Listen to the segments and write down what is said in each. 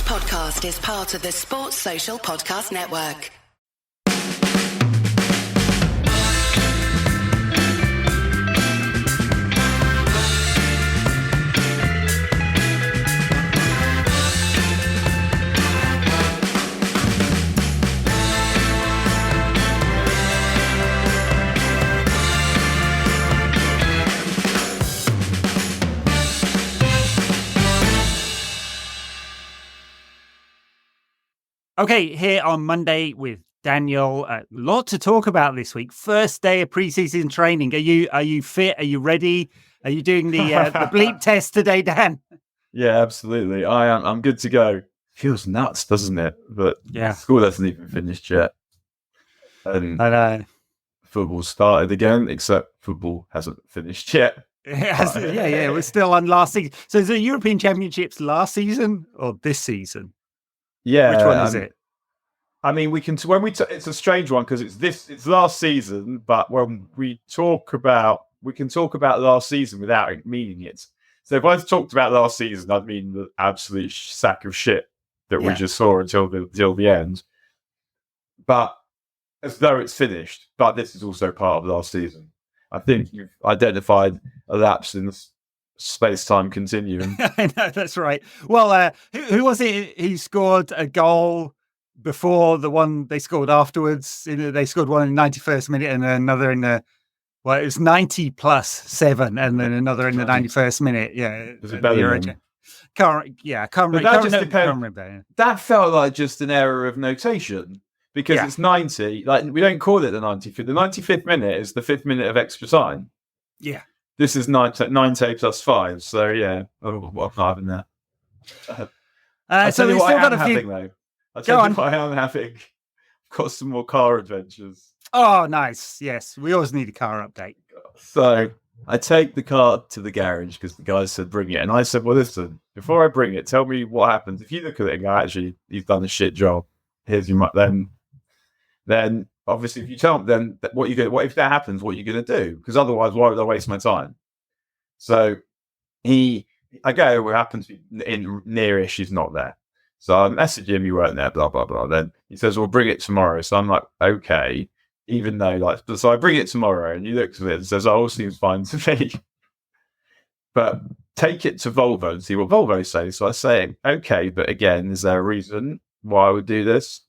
podcast is part of the Sports Social Podcast Network. Okay, here on Monday with Daniel. A lot to talk about this week. First day of preseason training. Are you fit? Are you ready? Are you doing the bleep test today, Dan? Yeah, absolutely. I am. I'm good to go. Feels nuts, doesn't it? But yeah, school hasn't even finished yet, and I know. Football started again, except football hasn't finished yet. Yeah. We're still on last season. So is the European Championships last season or this season? Yeah, which one is it? I mean, we can it's a strange one because it's last season, but when we can talk about last season without meaning it. So if I talked about last season, I'd mean the absolute sack of shit that we just saw until the end. But as though it's finished, but this is also part of last season. I think you've identified a lapse in the space-time continuum. I know, that's right. Well, who was it who scored a goal before the one they scored afterwards? They scored one in the 91st minute and another in the... Well, it was 90 plus 7 and then another in the 91st minute. Yeah. Was it Bellingham? Can't remember. That felt like just an error of notation because it's 90. Like, we don't call it the 95th. The 95th minute is the 5th minute of extra time. Yeah. This is 90 plus 5. So, yeah. Oh, I'm not having that. I'll tell you what I am having, though. I'll tell you what I am having. I've got some more car adventures. Oh, nice. Yes, we always need a car update. So I take the car to the garage because the guy said bring it. And I said, well, listen, before I bring it, tell me what happens. If you look at it and go, actually, you've done a shit job. Here's your then obviously if you tell me, then what if that happens, what are you going to do? Because otherwise, why would I waste my time? So I go, what happens in nearish, he's not there. So I message him, you weren't there, blah, blah, blah. Then he says, well, bring it tomorrow. So I'm like, okay. Even though, so I bring it tomorrow and he looks at it and says, oh, all seems fine to me. But take it to Volvo and see what Volvo say. So I say, okay, but again, is there a reason why I would do this?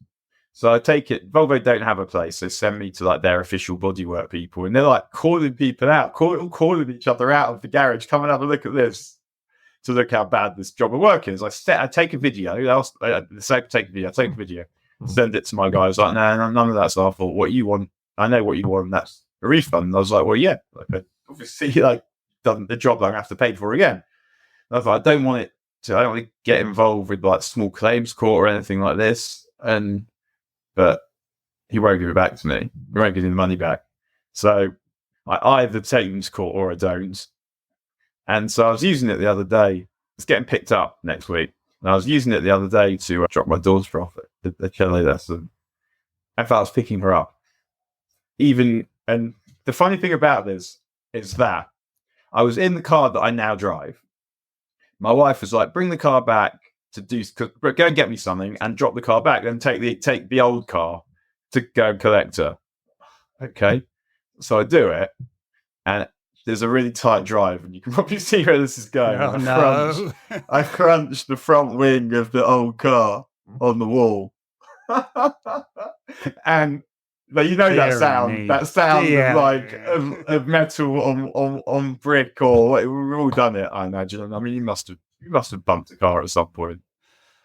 So I take it, Volvo don't have a place. They send me to their official bodywork people and they're calling people out, calling each other out of the garage, come and have a look at this to look how bad this job of work is. I take a video, take a video. Send it to my guy. I was like, no, none of that's our fault. What you want, I know what you want. That's a refund. And I was like, well, yeah, obviously, done the job that I have to pay for again. And I was like, I don't want to get involved with small claims court or anything like this. But he won't give it back to me. He won't give me the money back. So I either take him to court or I don't. And so I was using it the other day. It's getting picked up next week. And I was using it the other day to drop my daughter off at the cello lesson. In fact, I was picking her up. And the funny thing about this is that I was in the car that I now drive. My wife was like, bring the car back go and get me something and drop the car back. Then take the old car to go and collect her. Okay. So I do it. And there's a really tight drive, and you can probably see where this is going. I crunched the front wing of the old car on the wall. And that sound of metal on brick, or we've all done it, I imagine. I mean, you must have bumped a car at some point.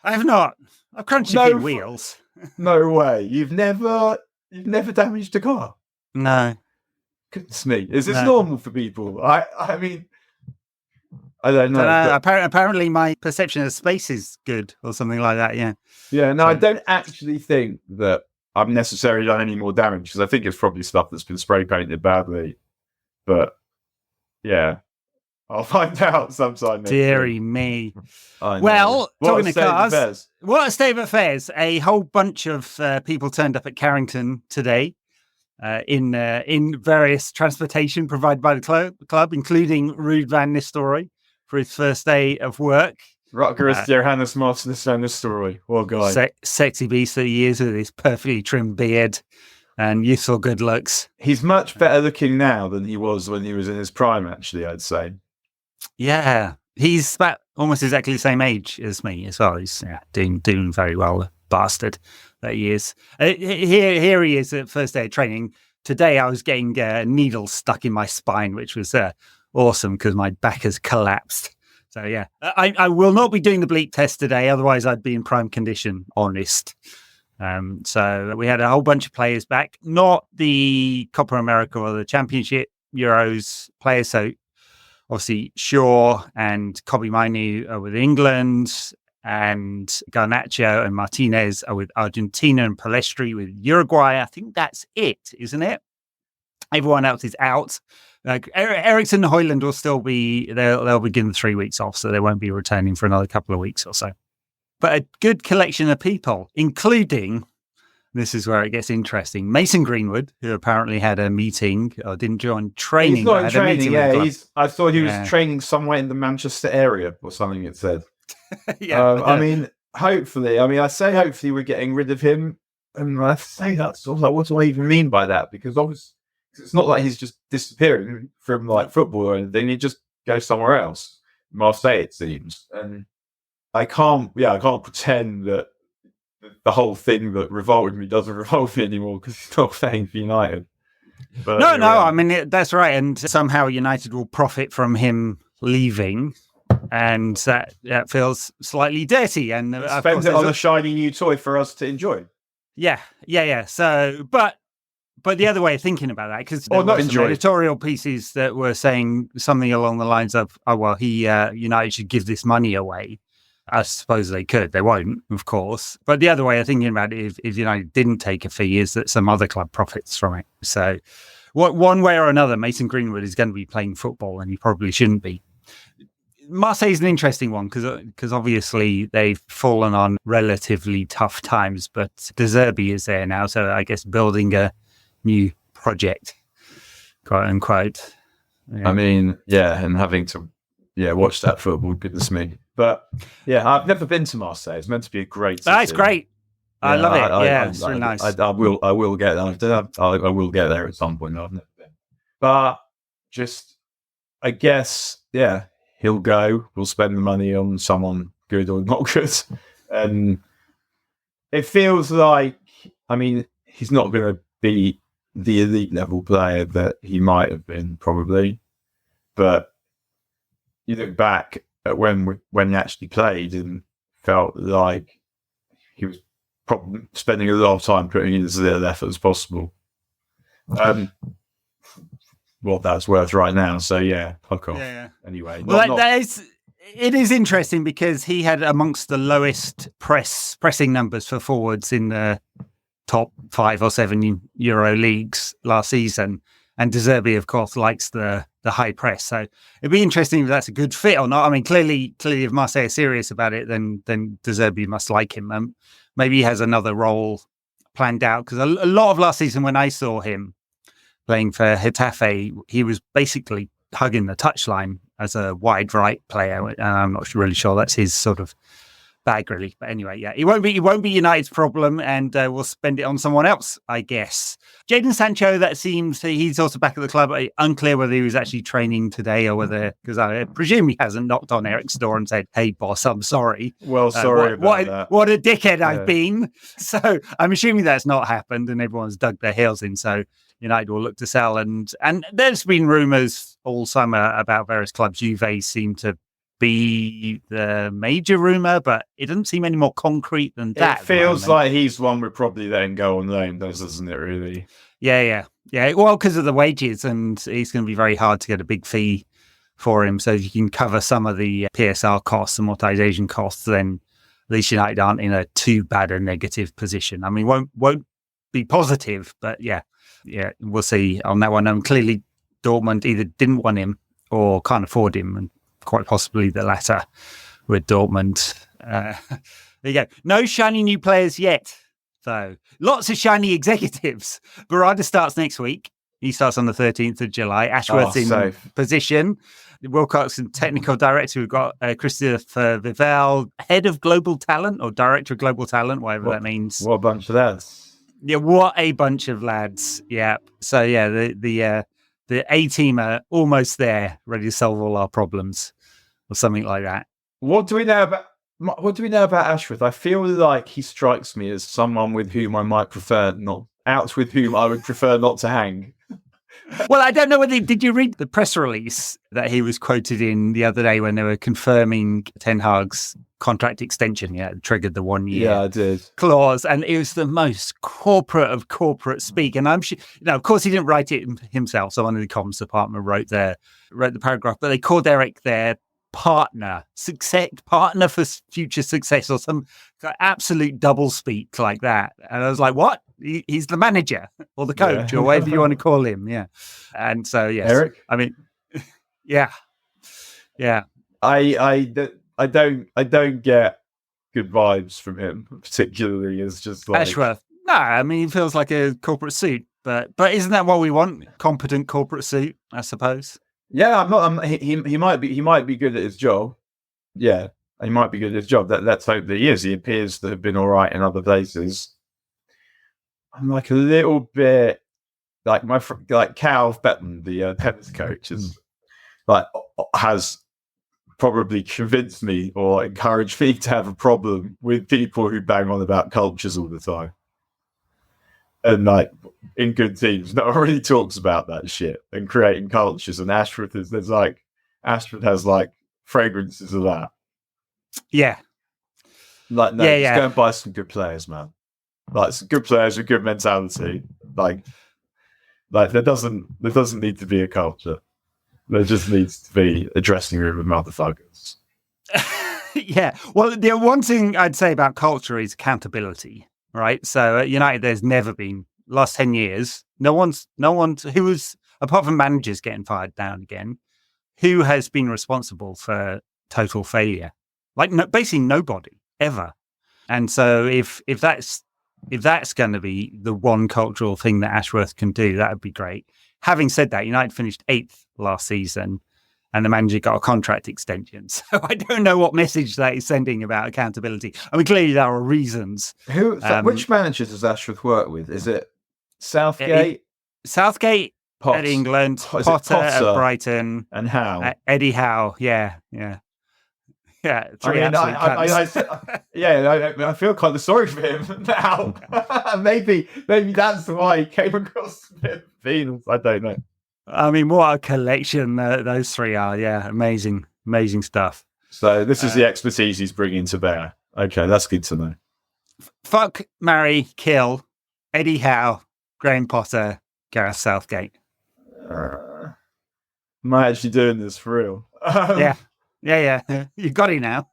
I have not. I've crunched a few wheels. No way. You've never damaged a car? No. Goodness me. Is this normal for people? I mean, I don't know. Apparently my perception of space is good or something like that, yeah. Yeah, no, I don't actually think that I've necessarily done any more damage because I think it's probably stuff that's been spray painted badly. But, yeah, I'll find out sometime. Deary me. Well, talking of cars, what a state of affairs. A whole bunch of people turned up at Carrington today. In various transportation provided by the club, including Ruud van Nistelrooy for his first day of work. Rutgers, Johannes Nistelrooy. What a guy. Sexy beast that he is with his perfectly trimmed beard and youthful good looks. He's much better looking now than he was when he was in his prime, actually, I'd say. Yeah. He's about almost exactly the same age as me as well. He's doing very well, the bastard that he is. Here he is at first day of training. Today I was getting needles stuck in my spine, which was awesome because my back has collapsed. So yeah, I will not be doing the bleep test today. Otherwise I'd be in prime condition, honest. So we had a whole bunch of players back, not the Copa America or the Championship Euros players. So obviously, Shaw and Kobe Mainu are with England, and Garnacho and Martinez are with Argentina, and Palestri with Uruguay. I think that's it, isn't it? Everyone else is out. Eriksson and Højlund will still be, they'll be given 3 weeks off, so they won't be returning for another couple of weeks or so. But a good collection of people, including, this is where it gets interesting, Mason Greenwood, who apparently had a meeting or didn't join training. He's not in training, I thought he was training somewhere in the Manchester area or something, it said. I mean, hopefully, hopefully we're getting rid of him. And I say that sort of like, what do I even mean by that? Because obviously, it's not like he's just disappearing from like football or anything. He just goes somewhere else. Marseille, it seems. And I can't pretend that the whole thing that revolted me doesn't revolve me anymore because he's not playing for United. But no, I mean, that's right. And somehow United will profit from him leaving. And that feels slightly dirty. And spend it on a shiny new toy for us to enjoy. Yeah. So, but the other way of thinking about that, because there were some editorial pieces that were saying something along the lines of, United should give this money away. I suppose they could. They won't, of course. But the other way of thinking about it, if United didn't take a fee, is that some other club profits from it. So one way or another, Mason Greenwood is going to be playing football, and he probably shouldn't be. Marseille's an interesting one because obviously they've fallen on relatively tough times, but De Zerbi is there now, so I guess building a new project, quote unquote. Yeah. I mean, and having to watch that football, goodness me. But I've never been to Marseille. It's meant to be a great city. It's great. I love it. It's really nice. I will get there. I will get there at some point. I've never been, but just I guess he'll go. We'll spend the money on someone good or not good, and it feels like he's not going to be the elite level player that he might have been probably, but you look back at when he actually played and felt like he was probably spending a lot of time putting in as little effort as possible. What that's worth right now. So fuck off. Anyway, it is interesting because he had amongst the lowest pressing numbers for forwards in the top 5 or 7 Euro leagues last season. And De Zerbi, of course, likes the high press. So it'd be interesting if that's a good fit or not. I mean, clearly, if Marseille are serious about it, then De Zerbi must like him. Maybe he has another role planned out, because a lot of last season when I saw him playing for Getafe, he was basically hugging the touchline as a wide right player. And I'm not really sure that's his sort of bag, really. But anyway, it won't be United's problem, and we'll spend it on someone else, I guess. Jadon Sancho, that seems he's also back at the club. Unclear whether he was actually training today or whether, because I presume he hasn't knocked on Erik's door and said, "Hey, boss, I'm sorry." Well, sorry about that. What a dickhead I've been. So I'm assuming that's not happened, and everyone's dug their heels in. So United will look to sell, and there's been rumours all summer about various clubs. Juve seem to be the major rumour, but it doesn't seem any more concrete than that. It feels like he's one would probably then go on loan, doesn't it, really? Yeah. Well, because of the wages, and it's going to be very hard to get a big fee for him. So if you can cover some of the PSR costs, amortization costs, then at least United aren't in a too bad a negative position. I mean, won't be positive, but yeah, we'll see on that one. Clearly, Dortmund either didn't want him or can't afford him, and quite possibly the latter with Dortmund. There you go. No shiny new players yet, though. Lots of shiny executives. Barada starts next week. He starts on the 13th of July. Ashworth's in position. Wilcoxon, technical director. We've got Christopher Vivell, head of global talent or director of global talent, whatever that means. What a bunch of lads. Yeah, what a bunch of lads. Yeah. So yeah, the A team are almost there, ready to solve all our problems or something like that. What do we know about Ashworth? I feel like he strikes me as someone with whom I might prefer not with whom I would prefer not to hang. Well, I don't know whether did you read the press release that he was quoted in the other day when they were confirming Ten Hag's contract extension? Yeah, it triggered the 1 year. Yeah, I did. Clause, and it was the most corporate of corporate speak. And I'm sure, of course, he didn't write it himself. Someone in the comms department wrote the paragraph, but they called Erik their partner for future success, or some absolute double speak like that. And I was like, what? He's the manager or the coach or whatever you want to call him. Yeah. And so, yes, Erik. I mean, yeah. I don't get good vibes from him, particularly as just like Ashworth. No, I mean, he feels like a corporate suit, but isn't that what we want? Competent corporate suit, I suppose. Yeah, he might be good at his job. Yeah, he might be good at his job. Let's hope that he is. He appears to have been all right in other places. I'm like a little bit like Cal Bettman, the tennis coach, has probably convinced me or encouraged me to have a problem with people who bang on about cultures all the time. And like in good teams, no one really talks about that shit and creating cultures. And Ashworth has like fragrances of that. Yeah. Like no, just go and buy some good players, man. Like some good players with good mentality. Like there doesn't need to be a culture. There just needs to be a dressing room of motherfuckers. Yeah. Well, the one thing I'd say about culture is accountability, right? So at United, there's never been, last 10 years, no one's who was, apart from managers getting fired now and again, who has been responsible for total failure? Like basically nobody ever. And so if that's going to be the one cultural thing that Ashworth can do, that would be great. Having said that, United finished 8th last season and the manager got a contract extension. So I don't know what message that is sending about accountability. I mean, clearly there are reasons. Which managers does Ashworth work with? Is it Southgate? Southgate at England, Potter at Brighton. And Howe? Eddie Howe, yeah. Yeah, I feel kind of sorry for him now. maybe that's why he came across the Beatles. I don't know. I mean, what a collection those three are. Yeah, amazing stuff. So this is the expertise he's bringing to bear. Okay, that's good to know. Fuck, marry, kill, Eddie Howe, Graham Potter, Gareth Southgate. Am I actually doing this for real? Yeah. You got it now.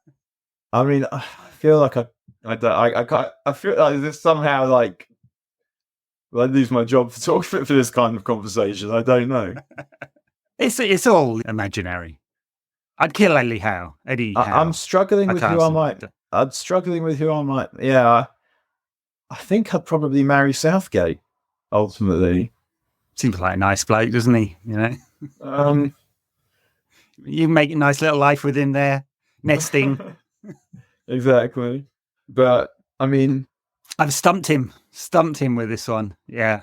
I mean, I feel like I feel like this somehow like I lose my job for this kind of conversation. I don't know. It's all imaginary. I'd kill Eddie Howe. I'm struggling with who I might. Yeah, I think I'd probably marry Southgate. Ultimately, seems like a nice bloke, doesn't he? You know. You make a nice little life with him there, nesting. Exactly. But, I mean... I've stumped him with this one. Yeah.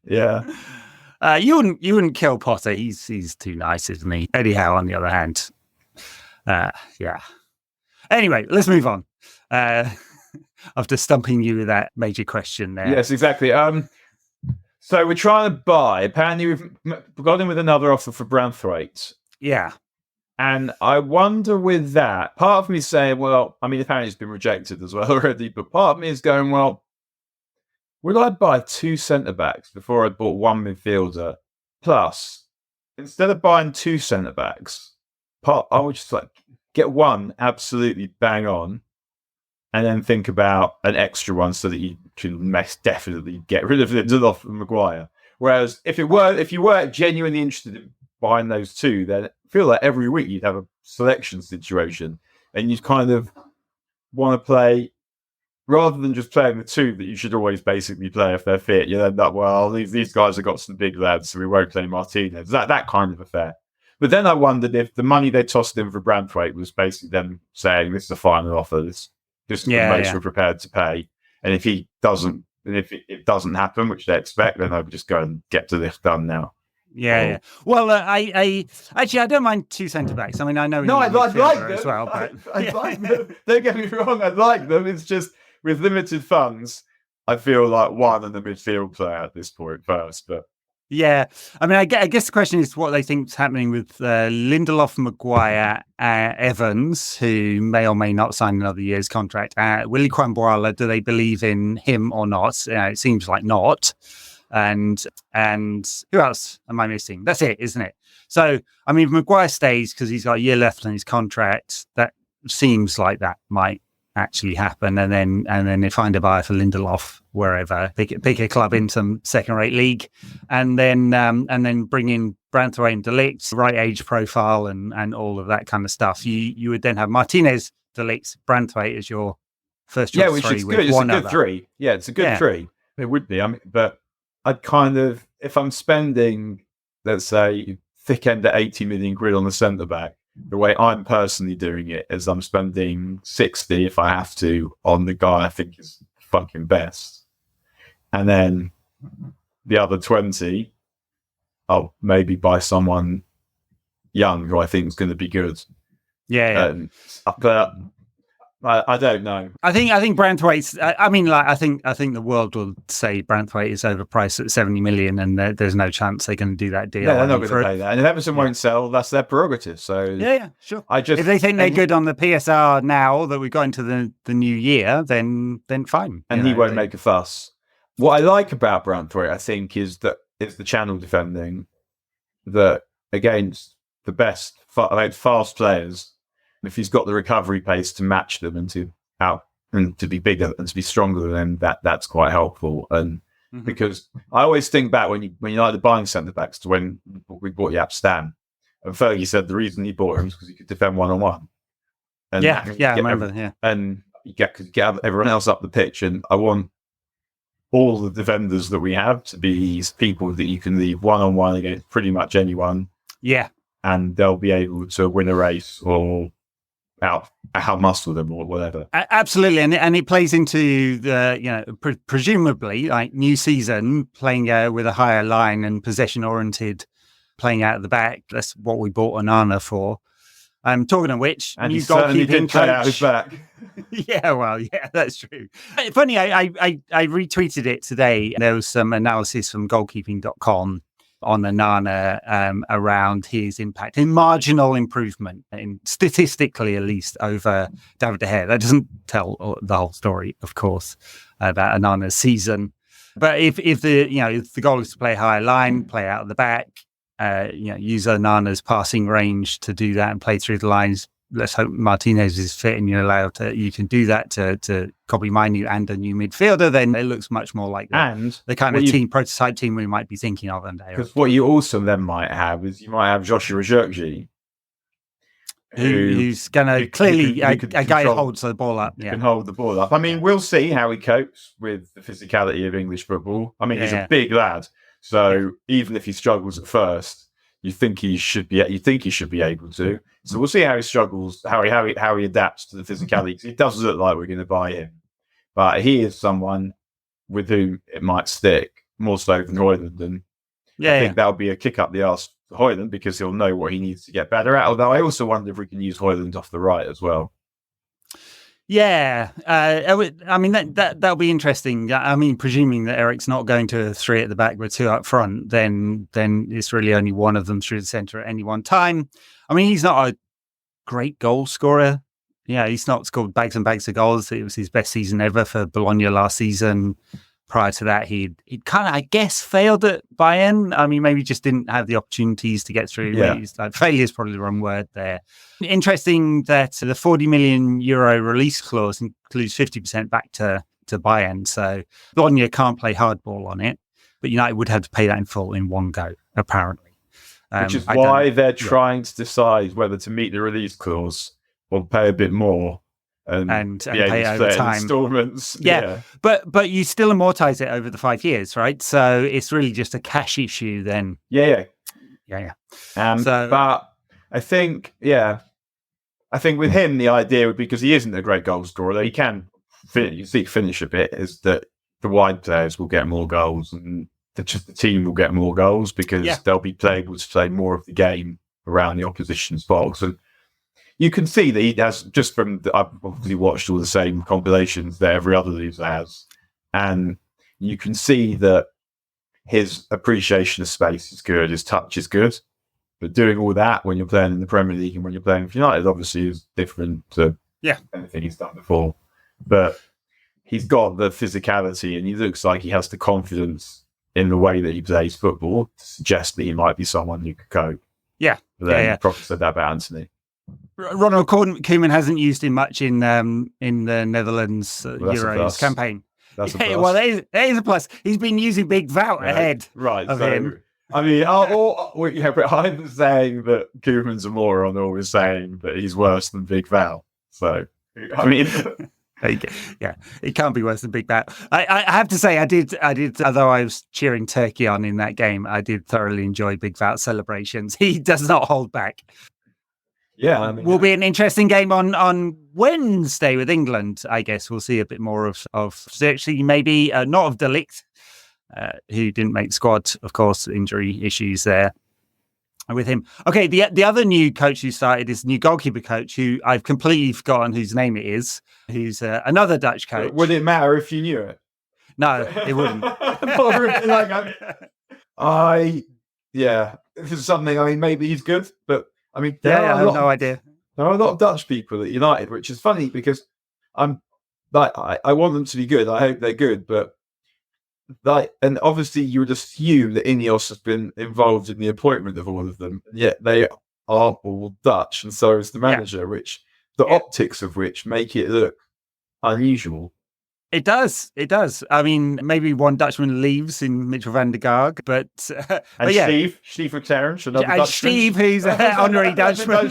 Yeah. You wouldn't kill Potter. He's too nice, isn't he? Eddie Howe, on the other hand. Yeah. Anyway, let's move on. After stumping you with that major question there. Yes, exactly. So we're trying to buy. Apparently, we've got him with another offer for Branthwaite. Yeah. And I wonder with that, part of me is saying, well, I mean, apparently it's been rejected as well already, but part of me is going, well, would I buy 2 centre-backs before I bought 1 midfielder? Plus, instead of buying 2 centre-backs, I would just like get one absolutely bang on, and then think about an extra one so that you can definitely get rid of Lindelof and Maguire. Whereas if you were genuinely interested in buying those 2, then I feel like every week you'd have a selection situation and you'd kind of want to play rather than just playing the two that you should always basically play if they're fit, you end up, well, these guys have got some big lads, so we won't play Martinez. That kind of affair. But then I wondered if the money they tossed in for Branthwaite was basically them saying, this is a final offer, this is the most we're prepared to pay. And if he doesn't, and if it doesn't happen, which they expect, then I would just go and get to this done now. Yeah. Well, I don't mind two centre backs. I mean, I know. No, I'd like them as well. But I'd like them. Don't get me wrong, I'd like them. It's just with limited funds, I feel like one in the midfield player at this point first. But yeah, I mean, I guess the question is what they think is happening with Lindelof, Maguire, Evans, who may or may not sign another year's contract. Willy Kwamboala, do they believe in him or not? It seems like not. And who else am I missing? That's it, isn't it? So, I mean, if Maguire stays because he's got a year left on his contract, that seems like that might actually happen. And then they find a buyer for Lindelof wherever, pick a club in some second-rate league, and then bring in Branthwaite and De Ligt, right age profile, and all of that kind of stuff. You would then have Martinez, De Ligt, Branthwaite as your first choice. Yeah, which is good. It's a good three. Yeah, it's a good three. It would be. I mean, but I'd kind of, if I'm spending, let's say, thick end at 80 million quid on the centre back, the way I'm personally doing it is I'm spending 60 if I have to on the guy I think is fucking best. And then the other 20, I'll maybe buy someone young who I think is going to be good. Yeah. But I don't know. I think Branthwaite's. I think the world will say Branthwaite is overpriced at 70 million, and there's no chance they're going to do that deal. No, they're not going to pay that. And if Everton won't sell, that's their prerogative. So yeah, sure. If they think they're good on the PSR now that we've got into the new year, then fine. And he won't make a fuss. What I like about Branthwaite, I think, is that it's the channel defending that against the best fast players. If he's got the recovery pace to match them and to be bigger and to be stronger than them, that's quite helpful. And because I always think back when you like the buying centre backs to when we bought Jaap Stam, and Fergie said the reason he bought him was because he could defend 1-on-1. And I remember. And you get everyone else up the pitch, and I want all the defenders that we have to be people that you can leave 1-on-1 against pretty much anyone. Yeah, and they'll be able to win a race or out-muscle them or whatever. Absolutely, and it plays into the presumably like new season playing with a higher line and possession-oriented, playing out at the back. That's what we bought Onana for. Talking of which, and new goalkeeping coach out his back. Yeah, that's true. Funny, I retweeted it today. There was some analysis from goalkeeping.com on Onana around his impact in marginal improvement, statistically at least, over David De Gea. That doesn't tell the whole story, of course, about Onana's season. But if the goal is to play higher line, play out of the back, use Onana's passing range to do that and play through the lines. Let's hope Martinez is fit and you can do that to copy my new and a new midfielder. Then it looks much more like the kind of prototype team we might be thinking of. Because what you also then might have is you might have Joshua Zirkzee, who's going to clearly a guy who holds the ball up. Can hold the ball up. I mean, we'll see how he copes with the physicality of English football. I mean, he's a big lad, so even if he struggles at first, you think he should be able to. So we'll see how he struggles, how he adapts to the physicality. Because it does look like we're going to buy him, but he is someone with whom it might stick more so than Højlund. And I think that'll be a kick up the arse for Højlund because he'll know what he needs to get better at. Although I also wonder if we can use Højlund off the right as well. Yeah, I mean that'll be interesting. I mean, presuming that Erik's not going to a three at the back with two up front, then it's really only one of them through the centre at any one time. I mean, he's not a great goal scorer. Yeah, he's not scored bags and bags of goals. It was his best season ever for Bologna last season. Prior to that, he'd kind of, I guess, failed at Bayern. I mean, maybe just didn't have the opportunities to get through. Yeah. Failure is probably the wrong word there. Interesting that the 40 million euro release clause includes 50% back to Bayern. So Bologna can't play hardball on it, but United would have to pay that in full in one go, apparently. Which is why they're trying to decide whether to meet the release clause or pay a bit more and be able pay to over play it in time. installments. Yeah. But you still amortize it over the 5 years, right? So it's really just a cash issue then. Yeah. So, but I think with him, the idea would be, because he isn't a great goal scorer, though he can finish a bit, is that the wide players will get more goals and the team will get more goals because they'll be able to play more of the game around the opposition's box. And you can see that he has, just from I've obviously watched all the same compilations that every other leader has, and you can see that his appreciation of space is good, his touch is good. But doing all that when you're playing in the Premier League and when you're playing for United, obviously, is different to anything he's done before. But he's got the physicality, and he looks like he has the confidence in the way that he plays football to suggest that he might be someone who could cope. Yeah. But then you probably said that about Anthony. Ronald Koeman hasn't used him much in the Netherlands Euros campaign. That's a plus. Well, that is a plus. He's been using Big Wout ahead of him. I mean, but I'm saying that Koeman's a moron, or we're saying that he's worse than Big Val. So, I mean, yeah, it can't be worse than Big Val. I have to say, I did. Although I was cheering Turkey on in that game, I did thoroughly enjoy Big Val's celebrations. He does not hold back. Yeah, I mean, will be an interesting game on Wednesday with England. I guess we'll see a bit more of actually maybe not of De Ligt, who didn't make the squad, of course, injury issues there with him. Okay, the other new coach who started is new goalkeeper coach, who I've completely forgotten whose name it is, who's another Dutch coach. Would it matter if you knew it? No, it wouldn't. This is something, I mean, maybe he's good, but I mean, I have no idea. There are a lot of Dutch people at United, which is funny because I want them to be good. I hope they're good, but and obviously you would assume that Ineos has been involved in the appointment of all of them, yet they are all Dutch, and so is the manager, which the optics of which make it look unusual. It does. I mean, maybe one Dutchman leaves in Mitchell van der Gaag, but Steve McLaren, another Dutchman. Steve, who's an honorary Dutchman.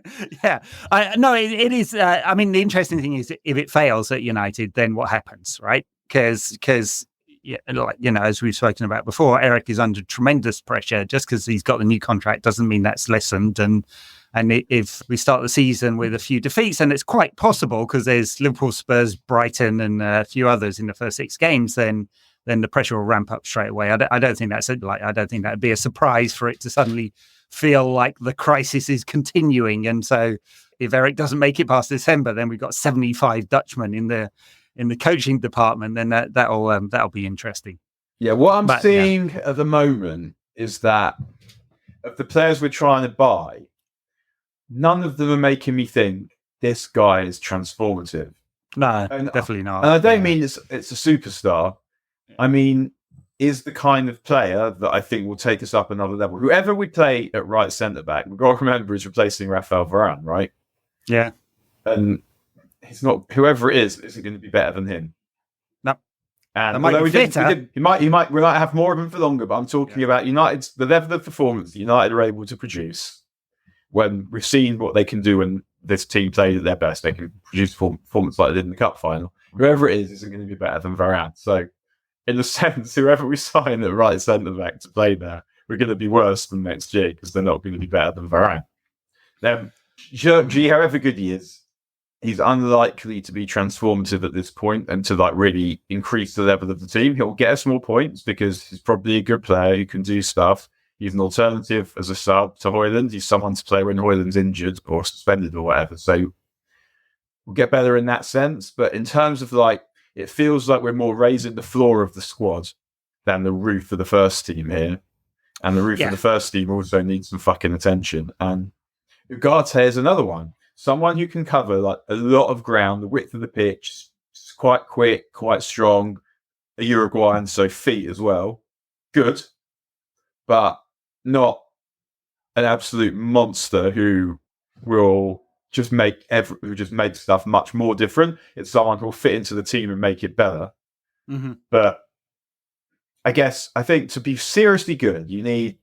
It is. I mean, the interesting thing is, if it fails at United, then what happens, right? Because as we've spoken about before, Erik is under tremendous pressure. Just because he's got the new contract doesn't mean that's lessened. And if we start the season with a few defeats, and it's quite possible because there's Liverpool, Spurs, Brighton, and a few others in the first 6 games, then the pressure will ramp up straight away. I don't think I don't think that'd be a surprise for it to suddenly feel like the crisis is continuing. And so, if Erik doesn't make it past December, then we've got 75 Dutchmen in the coaching department. Then that'll be interesting. Yeah, what I'm seeing at the moment is that of the players we're trying to buy, none of them are making me think this guy is transformative. No, definitely not. And I don't mean it's a superstar. I mean, is the kind of player that I think will take us up another level. Whoever we play at right centre-back, we've got to remember, is replacing Rafael Varane, right? Yeah. And he's not, whoever it is going to be better than him. No. And although we might have more of him for longer, but I'm talking about the level of performance United are able to produce. When we've seen what they can do when this team plays at their best, they can produce performance like they did in the cup final. Whoever it is isn't going to be better than Varane. So, in a sense, whoever we sign at right centre back to play there, we're going to be worse than next year because they're not going to be better than Varane. Then, however good he is, he's unlikely to be transformative at this point and to really increase the level of the team. He'll get us more points because he's probably a good player who can do stuff. He's an alternative as a sub to Højlund. He's someone to play when Højlund's injured or suspended or whatever. So we'll get better in that sense. But in terms of it feels like we're more raising the floor of the squad than the roof of the first team here. And the roof of the first team also needs some fucking attention. And Ugarte is another one. Someone who can cover a lot of ground, the width of the pitch, quite quick, quite strong, a Uruguayan, so feet as well. Good. But not an absolute monster who will just make stuff much more different. It's someone who will fit into the team and make it better. Mm-hmm. But I think to be seriously good, you need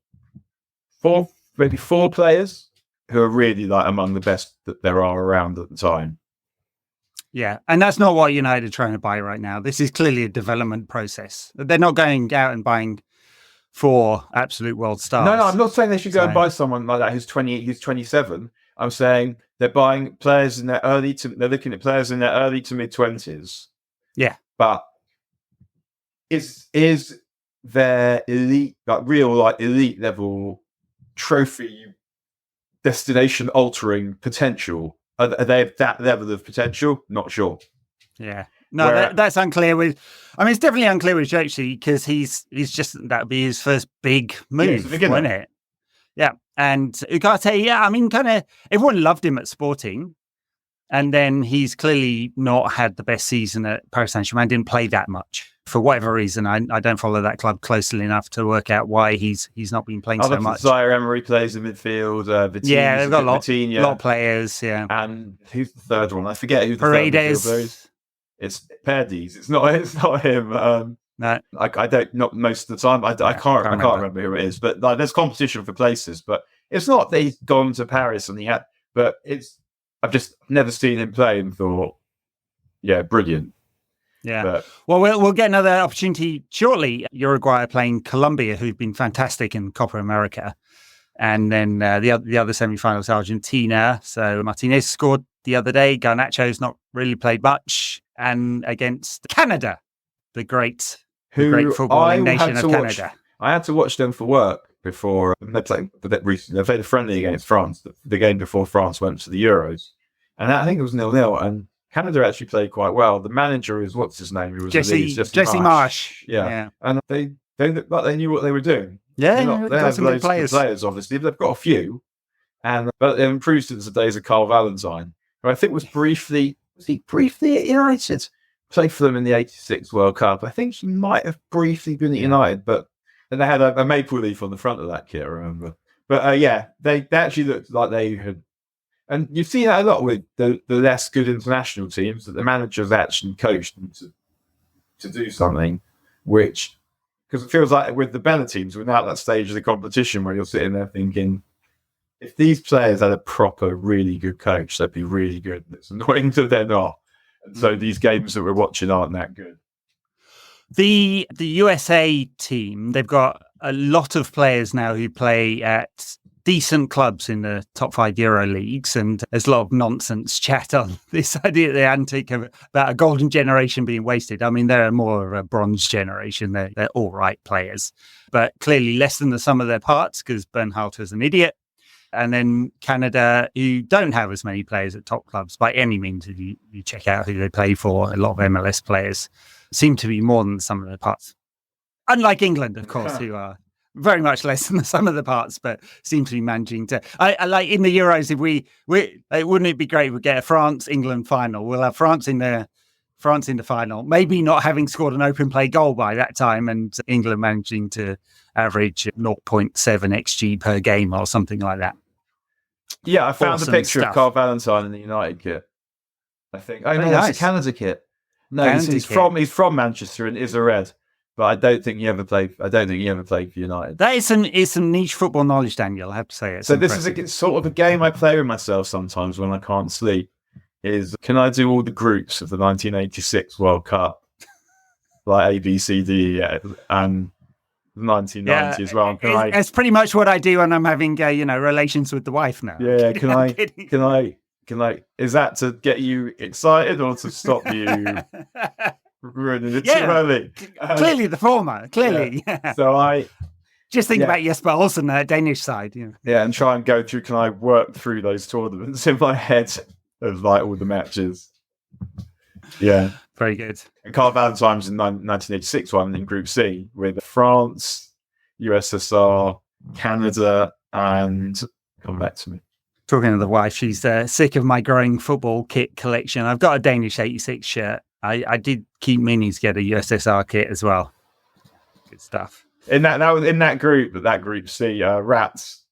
maybe four players who are really among the best that there are around at the time. Yeah, and that's not what United are trying to buy right now. This is clearly a development process. They're not going out and buying 4 absolute world stars. No, I'm not saying they should go and buy someone like that who's 27. I'm saying they're buying players in their they're looking at players in their early to mid 20s. Yeah. But is their elite, elite level trophy destination altering potential? Are they at that level of potential? Not sure. Yeah. No, that's unclear it's definitely unclear with Jochi because that would be his first big move, wouldn't it? Yeah. And Ugarte, kind of everyone loved him at Sporting. And then he's clearly not had the best season at Paris Saint-Germain, didn't play that much. For whatever reason, I don't follow that club closely enough to work out why he's not been playing so much. Zaire Emery plays in midfield. They've got a lot of players, yeah. And who's the third one? I forget who the third midfielder is. It's Paredes. It's not him. No. I don't, not most of the time. I can't remember who it is. But there's competition for places. But it's not that he's gone to Paris and I've just never seen him play and thought, yeah, brilliant. Yeah. But, well, we'll get another opportunity shortly. Uruguay are playing Colombia, who've been fantastic in Copa America. And then the other semi-finals, Argentina. So Martinez scored the other day. Garnacho's not really played much. And against Canada, the great footballing nation of Canada. I had to watch them for work before they played recently. They played a friendly against France, the game before France went to the Euros. And I think it was 0-0. And Canada actually played quite well. The manager is, what's his name? He was Jesse Marsh. Yeah. And they looked like they knew what they were doing. Yeah, they have loads of players, obviously. They've got a few. But they've improved since the days of Carl Valentine, who I think was briefly at United. Played for them in the 86 World Cup. I think he might have briefly been at United, but then they had a maple leaf on the front of that kit, I remember. But they actually looked like they had. And you've seen that a lot with the less good international teams, that the managers actually coached them to do something, which, because it feels like with the better teams, we're now at that stage of the competition where you're sitting there thinking, if these players had a proper, really good coach, they'd be really good. It's annoying that they're not. And so these games that we're watching aren't that good. The USA team, they've got a lot of players now who play at decent clubs in the top 5 Euro leagues, and there's a lot of nonsense chat on this idea, the antic about a golden generation being wasted. I mean, they're more of a bronze generation. They're all right players, but clearly less than the sum of their parts because Bernhalter's an idiot. And then Canada, who don't have as many players at top clubs by any means. If you check out who they play for, a lot of MLS players seem to be more than the sum of their parts. Unlike England, of course, who are very much less than the sum of the parts, but seem to be managing to. I like in the Euros. If we wouldn't it be great if we get a France-England final? We'll have France in the final, maybe not having scored an open play goal by that time, and England managing to average 0.7 xG per game or something like that. Yeah, I found a picture of Carl Valentine in the United kit. I think. Oh no, that's a Canada kit. No, he's from Manchester and is a Red. But I don't think he ever played. I don't think he ever played for United. That is some niche football knowledge, Daniel. I have to say it. So this is sort of a game I play with myself sometimes when I can't sleep. Is can I do all the groups of the 1986 World Cup, like A, B, C, D, and 1990 as well? It's pretty much what I do when I'm having relations with the wife now. Yeah, can I? Is that to get you excited or to stop you? Ruining it too early. Clearly the former. Clearly. Yeah. So I just think about Jesper Olsen, the Danish side. Yeah, and try and go through. Can I work through those tournaments in my head of like all the matches? Yeah, very good. And Carl Valentine's in 1986 one in Group C with France, USSR, Canada, and come back to me. Talking to the wife, she's sick of my growing football kit collection. I've got a Danish 86 shirt. I did keep meaning to get a USSR kit as well. Good stuff. In that group C, Rats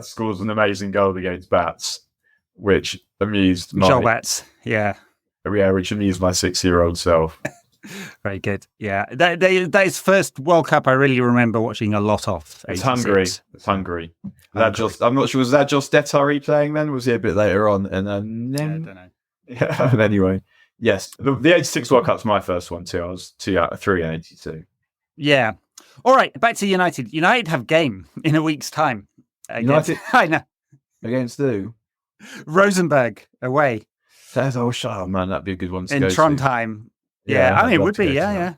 scores an amazing goal against Bats, which amused Joel Bats, which amused my 6-year-old self. Very good. Yeah, that is first World Cup I really remember watching a lot of. It's Hungary. I'm not sure. Was that Jos Detari playing then? Was he a bit later on? And then I don't know. Yeah. Anyway. Yes, the 86 World Cup's my first one too. I was 2 out of 3 in 82. Yeah. All right, back to United. United have game in a week's time. United? I know. Against who? Rosenborg away. Oh man, that'd be a good one to in go Trondheim. to. Yeah, I I'd mean, it love would to be, go to yeah, that. yeah.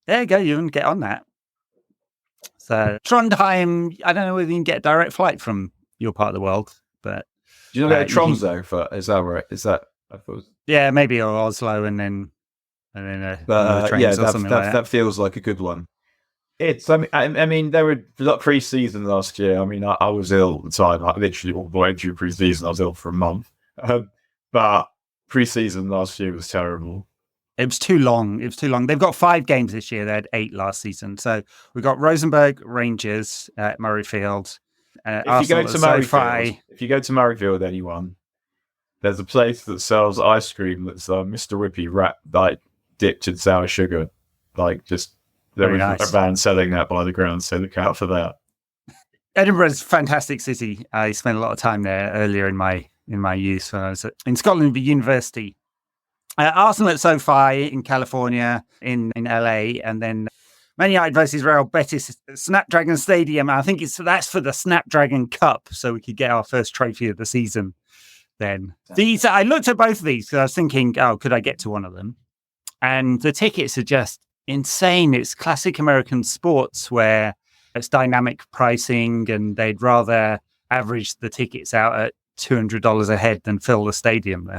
There you go, you can get on that. So Trondheim, I don't know whether you can get a direct flight from your part of the world, but Do you know go to Tromsø? Is that right? Is that? I thought. Yeah, maybe, or Oslo, and then another trains or something like that. That feels like a good one. It's. I mean, there were pre-season last year. I mean, I was ill at the time. Like literally all the way through pre-season, I was ill for a month. But pre-season last year was terrible. It was too long. They've got 5 games this year. They had 8 last season. So we've got Rosenborg, Rangers at Murrayfield. If you go to Murrayfield, anyone, there's a place that sells ice cream that's Mr. Whippy wrapped, dipped in sour sugar. There was a van selling that by the ground, so look out for that. Edinburgh's a fantastic city. I spent a lot of time there earlier in my youth when I was in Scotland, the university. Arsenal at SoFi in California, in LA, and then Man United versus Real Betis at Snapdragon Stadium. I think that's for the Snapdragon Cup, so we could get our first trophy of the season. Then I looked at both of these because I was thinking, could I get to one of them? And the tickets are just insane. It's classic American sports where it's dynamic pricing, and they'd rather average the tickets out at $200 a head than fill the stadium.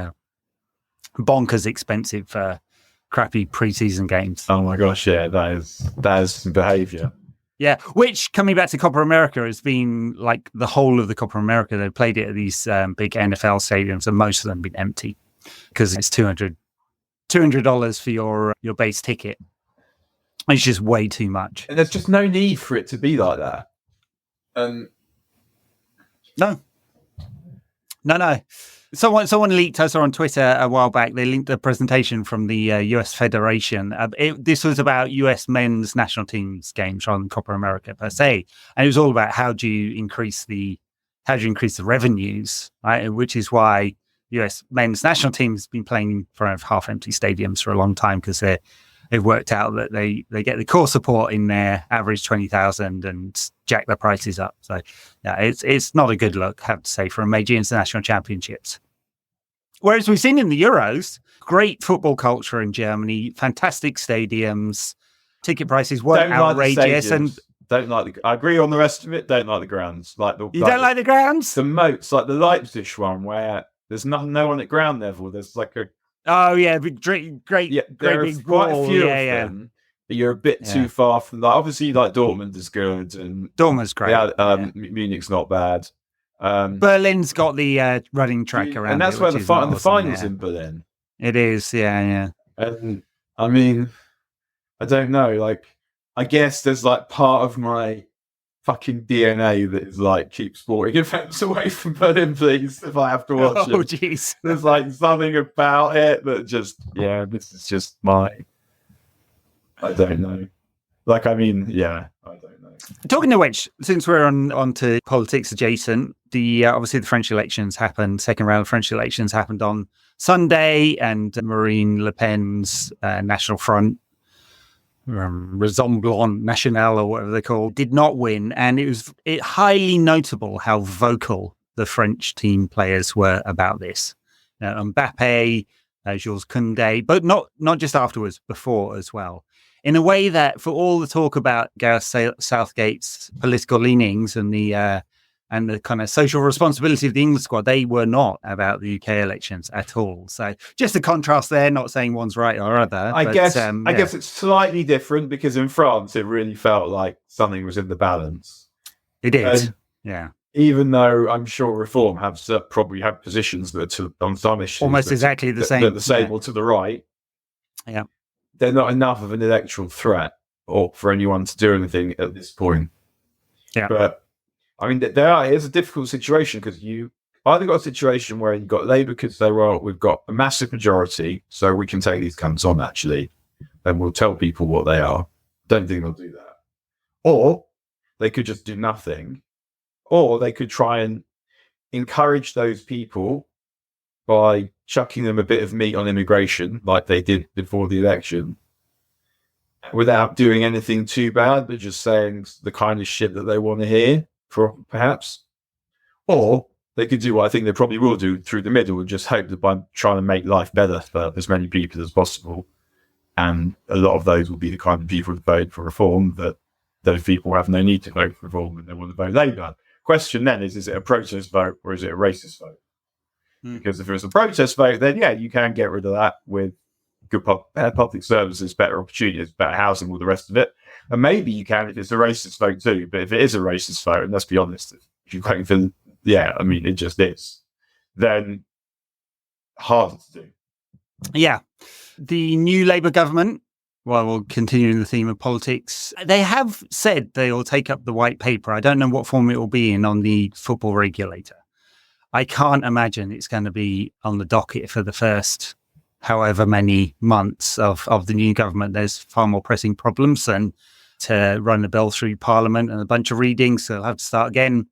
Bonkers expensive for crappy preseason games. Oh my gosh, yeah, that is behaviour. Yeah, which, coming back to Copa America, has been like the whole of the Copa America. They played it at these big NFL stadiums, and most of them have been empty because it's $200 for your base ticket. It's just way too much. And there's just no need for it to be like that. No. Someone leaked, I saw on Twitter a while back, they linked a presentation from the US Federation. This was about US men's national teams games rather than Copa America per se. And it was all about how do you increase the revenues, right? Which is why US men's national teams have been playing in front of half-empty stadiums for a long time, because they've worked out that they get the core support in there, average 20,000, and jack the prices up. So yeah, it's not a good look, I have to say, for a major international championships. Whereas we've seen in the Euros, great football culture in Germany, fantastic stadiums, ticket prices weren't outrageous. I agree on the rest of it. Don't like the grounds. Don't like the grounds? The moats, like the Leipzig one, where there's no one at ground level. There's like a great. Yeah, there are quite a few of them. But you're a bit too far from that. Obviously, like Dortmund is good, and Dortmund's great. Munich not bad. Berlin's got the running track around, and that's where the finals in Berlin. It is, yeah. And I mean, I don't know. Like, I guess there's like part of my fucking DNA that is like, keep sporting events away from Berlin, please. If I have to watch it, jeez, there's like something about it that just, this is just I don't know. Like, I mean, I don't know. Talking to which, since we're on to politics adjacent, obviously the French elections happened. Second round of French elections happened on Sunday, and Marine Le Pen's National Front, Rassemblement National, or whatever they're called, did not win, and it was highly notable how vocal the French team players were about this. Mbappe, Jules Koundé, but not just afterwards, before as well. In a way that, for all the talk about Gareth Southgate's political leanings and the kind of social responsibility of the England squad, they were not about the UK elections at all. So just a contrast there, not saying one's right or other. I guess it's slightly different, because in France, it really felt like something was in the balance. It did, yeah. Even though I'm sure Reform probably have positions that are on some issues almost exactly the same. They're the same or to the right. Yeah. They're not enough of an electoral threat or for anyone to do anything at this point. Yeah. But I mean, it's a difficult situation, because you either got a situation where you've got Labour because we've got a massive majority, so we can take these cunts on, actually, and we'll tell people what they are. Don't think they'll do that. Or they could just do nothing. Or they could try and encourage those people by chucking them a bit of meat on immigration, like they did before the election, without doing anything too bad, but just saying the kind of shit that they want to hear, perhaps. Or they could do what I think they probably will do through the middle and just hope that by trying to make life better for as many people as possible, and a lot of those will be the kind of people that vote for reform, that those people have no need to vote for reform and they want to vote Labour. Question then is it a protest vote or is it a racist vote? Because if it's a protest vote, then yeah, you can get rid of that with good public services, better opportunities, better housing, all the rest of it. And maybe you can if it's a racist vote too. But if it is a racist vote, and let's be honest, if you're voting for, it just is, then harder to do. Yeah. The new Labour government, well, we'll continue in the theme of politics. They have said they will take up the white paper. I don't know what form it will be in on the football regulator. I can't imagine it's going to be on the docket for the first however many months of the new government. There's far more pressing problems than to run the bill through Parliament and a bunch of readings. So they'll have to start again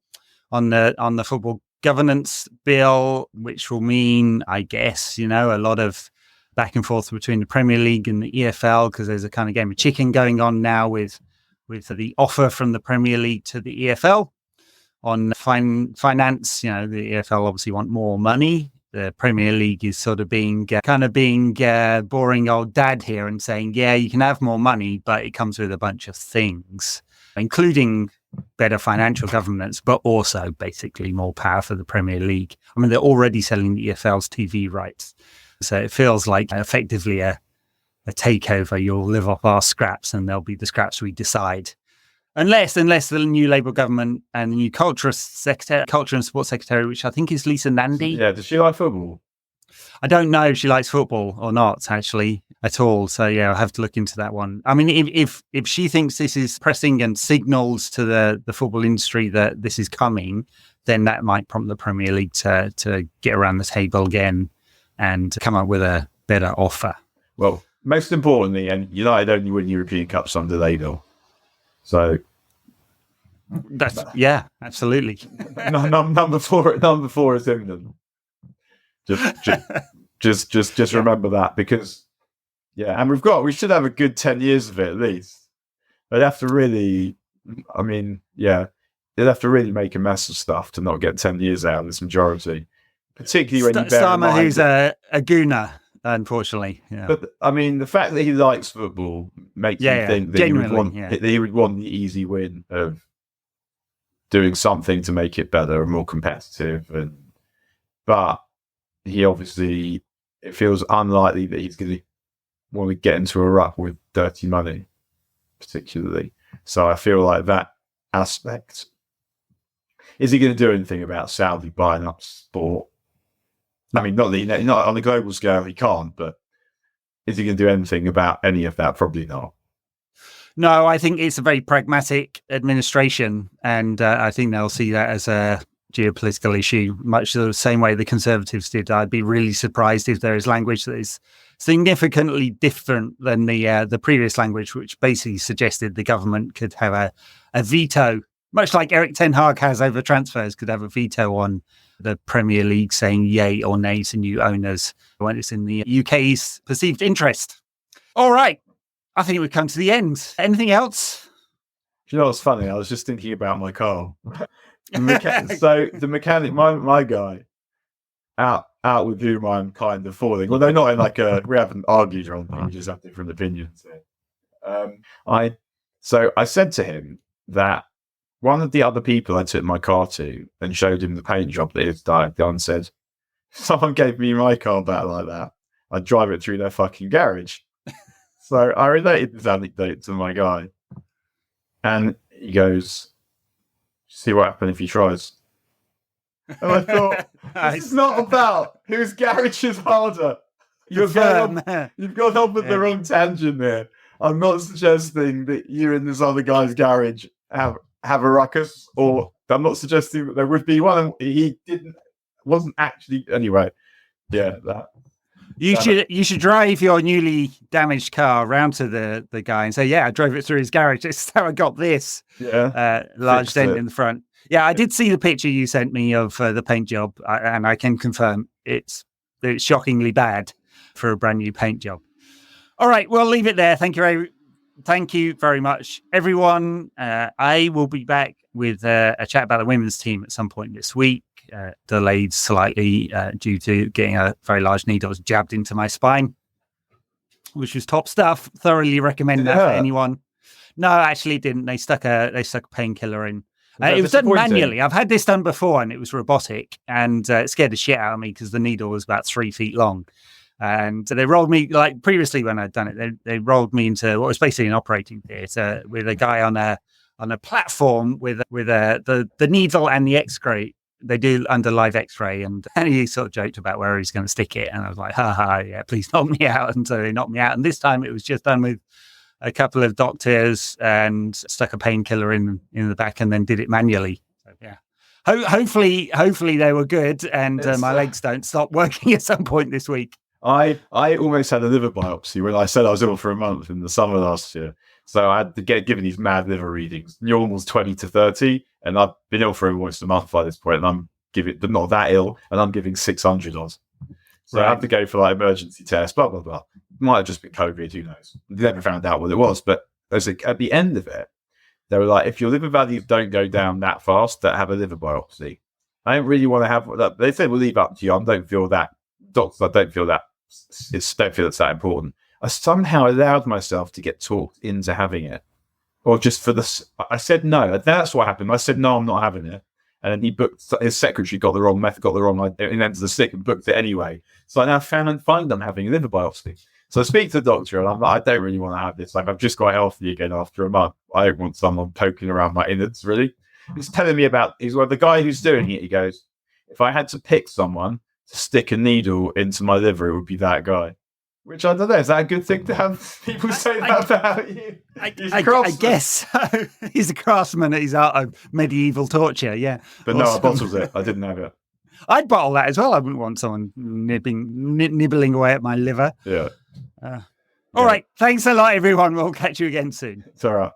on the football governance bill, which will mean, I guess, a lot of back and forth between the Premier League and the EFL, because there's a kind of game of chicken going on now with the offer from the Premier League to the EFL on finance. The EFL obviously want more money. The Premier League is sort of being boring old dad here and saying, yeah, you can have more money, but it comes with a bunch of things, including better financial governance, but also basically more power for the Premier League. I mean, they're already selling the EFL's TV rights. So it feels like effectively a takeover. You'll live off our scraps and they'll be the scraps we decide. Unless the new Labour government and the new Culture and Sports Secretary, which I think is Lisa Nandy. Yeah, does she like football? I don't know if she likes football or not, actually, at all. So, yeah, I'll have to look into that one. I mean, if she thinks this is pressing and signals to the football industry that this is coming, then that might prompt the Premier League to get around the table again and come up with a better offer. Well, most importantly, and United only win European Cups under Labour. So that's absolutely. number four is England. Just remember that, because and we should have a good 10 years of it at least. They'd have to really, they'd have to really make a mess of stuff to not get 10 years out of this majority, particularly when you bear in mind who's a gooner. Unfortunately, yeah. But the fact that he likes football makes me think that he would want the easy win of doing something to make it better and more competitive. But he obviously, it feels unlikely that he's going to want to get into a rut with dirty money, particularly. So I feel like that aspect. Is he going to do anything about Saudi buying up sport? Not on a global scale, he can't, but is he going to do anything about any of that? Probably not. No, I think it's a very pragmatic administration, and I think they'll see that as a geopolitical issue, much the same way the Conservatives did. I'd be really surprised if there is language that is significantly different than the previous language, which basically suggested the government could have a veto, much like Erik Ten Hag has over transfers, could have a veto on the Premier League saying yay or nay to new owners when it's in the UK's perceived interest. All right. I think we've come to the end. Anything else? You know what's funny? I was just thinking about my car. So the mechanic, my guy, out with whom I'm kind of falling. Although not in we haven't argued or anything, we just have different opinions. I said to him that one of the other people I took my car to and showed him the paint job that he'd done said, someone gave me my car back like that, I'd drive it through their fucking garage. So I related this anecdote to my guy. And he goes, see what happens if he tries. And I thought, this is not about whose garage is harder. You've gone off with the wrong tangent there. I'm not suggesting that you in this other guy's garage have a ruckus, or I'm not suggesting that there would be one. He wasn't actually. Anyway, that. You should drive your newly damaged car around to the guy and say, I drove it through his garage. This is how I got this large dent in the front. Yeah, I did see the picture you sent me of the paint job, and I can confirm it's it's shockingly bad for a brand new paint job. All right, we'll leave it there. Thank you very much, everyone. I will be back with a chat about the women's team at some point this week, delayed slightly due to getting a very large needle jabbed into my spine, which was top stuff. Thoroughly recommend that for anyone. No, actually it didn't. They stuck a painkiller in. It was done manually. I've had this done before, and it was robotic, and it scared the shit out of me because the needle was about 3 feet long. And they rolled me, like previously when I'd done it, they rolled me into what was basically an operating theatre with a guy on a platform with the needle and the X-ray. They do under live X-ray, and he sort of joked about where he's going to stick it, and I was like, yeah, please knock me out. And so they knocked me out, and this time it was just done with a couple of doctors and stuck a painkiller in the back and then did it manually. So, yeah. Hopefully they were good, and my legs don't stop working at some point this week. I almost had a liver biopsy when I said I was ill for a month in the summer last year. So I had to get given these mad liver readings. Normal's 20 to 30, and I've been ill for almost a month by this point, and I'm not that ill, and I'm giving 600 odds. So I had to go for like emergency tests, blah, blah, blah. Might have just been COVID, who knows? Never found out what it was. But at the end of it, they were like, if your liver values don't go down that fast, that have a liver biopsy. I don't really want to have that. They said, we'll leave up to you. I don't feel that. Doctors, I don't feel that. Don't feel it's that important. I somehow allowed myself to get talked into having it. Or just for this, I said no. That's what happened. I said, no, I'm not having it. And then he booked, his secretary got the wrong end of the stick and booked it anyway. So I now find I'm having a liver biopsy. So I speak to the doctor and I'm like, I don't really want to have this. Like, I've just got healthy again after a month. I don't want someone poking around my innards, really. He's telling me the guy who's doing it, he goes, if I had to pick someone to stick a needle into my liver, it would be that guy. Which I don't know, is that a good thing to have people say that about you? I guess so. He's a craftsman at his art of medieval torture, yeah. But awesome. No, I bottled it. I didn't have it. I'd bottle that as well. I wouldn't want someone nibbling away at my liver. Yeah. All right. Thanks a lot, everyone. We'll catch you again soon. It's all right.